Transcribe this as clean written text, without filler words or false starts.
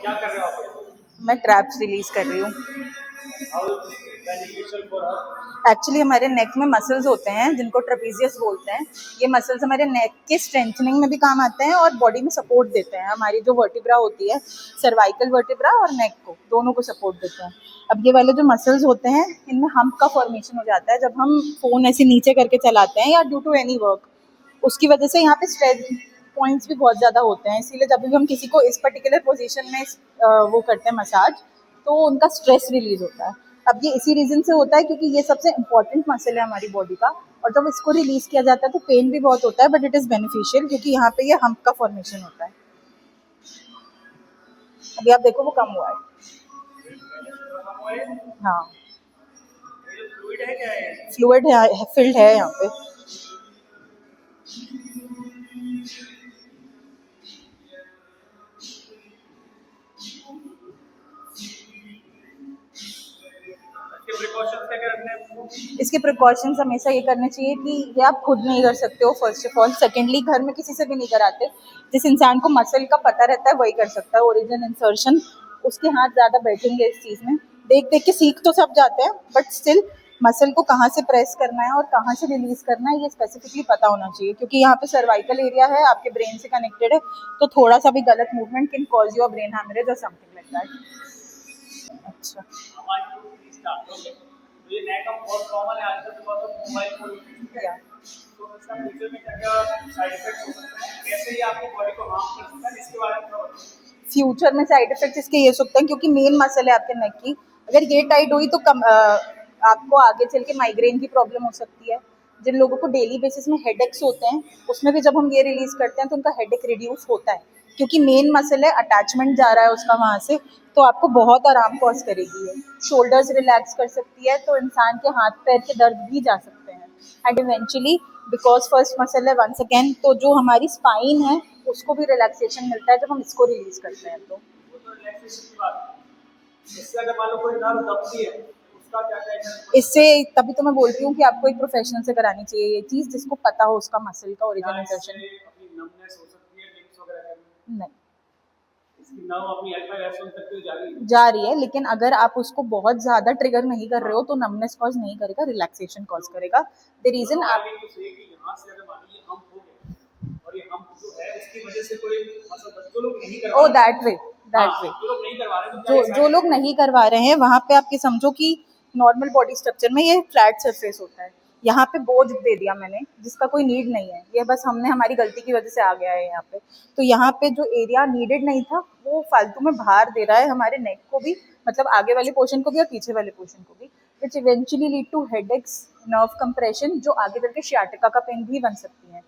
क्या कर रहे हो आप? मैं ट्रैप्स रिलीज कर रही हूँ। How beneficial for her? Actually हमारे नेक में मसल्स होते हैं जिनको ट्रेपेजियस बोलते हैं। ये मसल्स हमारे नेक के स्ट्रेंथनिंग में भी काम आते हैं और बॉडी में सपोर्ट देते हैं। हमारी जो वर्टिब्रा होती है, सर्वाइकल वर्टिब्रा और नेक को, दोनों को सपोर्ट देते हैं। अब ये वाले जो मसल्स होते हैं, इनमें हम्प का फॉर्मेशन हो जाता है जब हम फोन ऐसे नीचे करके चलाते हैं या ड्यू टू एनी वर्क। उसकी वजह से यहाँ पे स्ट्रेच पॉइंट्स भी बहुत ज़्यादा होते हैं, इसीलिए जब भी हम किसी को इस पर्टिकुलर पोजीशन में वो करते हैं मसाज, तो उनका स्ट्रेस रिलीज होता है। अब ये इसी रीजन से होता है क्योंकि ये सबसे इम्पोर्टेंट मसल है हमारी बॉडी का, और जब इसको रिलीज किया जाता है तो पेन भी बहुत होता है, बट इट इज़ बेनिफिशियल क्योंकि यहाँ पे ये हम्प का फॉर्मेशन होता है। अभी आप देखो वो कम हुआ है। हाँ, फ्लूइड है क्या है? फ्लूइड है, फिल्ड है यहाँ पे। प्रिकॉशंस क्या रखने हैं? इसके प्रिकॉशंस हमेशा ये करने चाहिए कि ये आप खुद नहीं कर सकते हो, फर्स्ट ऑफ ऑल। सेकेंडली, घर में किसी से भी नहीं कराते। जिस इंसान को मसल का पता रहता है वही कर सकता है। ओरिजिन इंसर्शन, उसके हाथ ज़्यादा बैठेंगे इस चीज़ में। देख देख के सीख तो सब जाते हैं, बट स्टिल मसल को कहाँ से प्रेस करना है और कहाँ से रिलीज करना है ये स्पेसिफिकली पता होना चाहिए, क्योंकि यहाँ पे सर्वाइकल एरिया है, आपके ब्रेन से कनेक्टेड है, तो थोड़ा सा भी गलत movement can cause your brain haemorrhage और समथिंग लाइक दैट। अच्छा, ये नेक का बहुत कॉमन है आजकल बिकॉज़ ऑफ मोबाइल फोन। या तो इसका फ्यूचर में क्या साइड इफेक्ट्स हो सकते हैं, कैसे ये आपकी बॉडी को हार्म कर सकता है, इसके बारे में थोड़ा बताइए। फ्यूचर में साइड इफेक्ट इसके ये सकते हैं, क्योंकि मेन मसल है आपके नेक की, अगर ये टाइट हुई तो आपको आगे चल के माइग्रेन की प्रॉब्लम हो सकती है। जिन लोगों को डेली बेसिस में हेडेक्स होते हैं, उसमें भी जब हम ये रिलीज करते हैं तो उनका हेडेक रिड्यूस होता है, क्योंकि मेन मसल है, अटैचमेंट जा रहा है उसका वहाँ से, तो आपको बहुत आराम कॉज करेगी है। शोल्डर्स रिलैक्स कर सकती है, तो इंसान के हाथ पैर के दर्द भी जा सकते हैं। And eventually, because first muscle है वंस अगेन, तो जो हमारी स्पाइन है उसको भी रिलैक्सेशन मिलता है जब हम इसको रिलीज करते हैं। तो वो तो रिलैक्सेशन की बात है। इससे अगर मान लो कोई नर्व दबती है उसका क्या कहना है? इससे तभी तो मैं बोल रही हूँ कि आपको एक प्रोफेशनल से करानी चाहिए ये चीज़, जिसको पता हो उसका मसल का ओरिजिन इंसर्शन। अपनी नमनेस हो सकती है लिम्स वगैरह में? नहीं, इसकी नर्व अपनी अल्फा रिएक्शन तक तो जा रही है। जा रही है, लेकिन अगर आप उसको बहुत ज्यादा ट्रिगर नहीं कर रहे हो तो नमनेस कॉज नहीं करेगा, रिलैक्सेशन कॉज करेगा। द रीजन आप यहाँ से अगर मान लीजिए हम हो गए और ये हम जो है उसकी वजह से कोई मतलब जो लोग नहीं करवा ओ रहे, दैट वे, दैट वे, जो लोग नहीं करवा रहे तो क्या जो लोग नहीं करवा रहे हैं वहां पे आपके समझो कि नॉर्मल बॉडी स्ट्रक्चर में ये फ्लैट सरफेस होता है, यहाँ पे बोझ दे दिया मैंने जिसका कोई नीड नहीं है, ये बस हमने हमारी गलती की वजह से आ गया है यहाँ पे। तो यहाँ पे जो एरिया नीडेड नहीं था वो फालतू में भार दे रहा है हमारे नेक को भी, मतलब आगे वाले पोर्शन को भी और पीछे वाले पोर्शन को भी, which eventually lead to headaches, nerve compression, जो आगे चल के शियाटिका का पेन भी बन सकती है।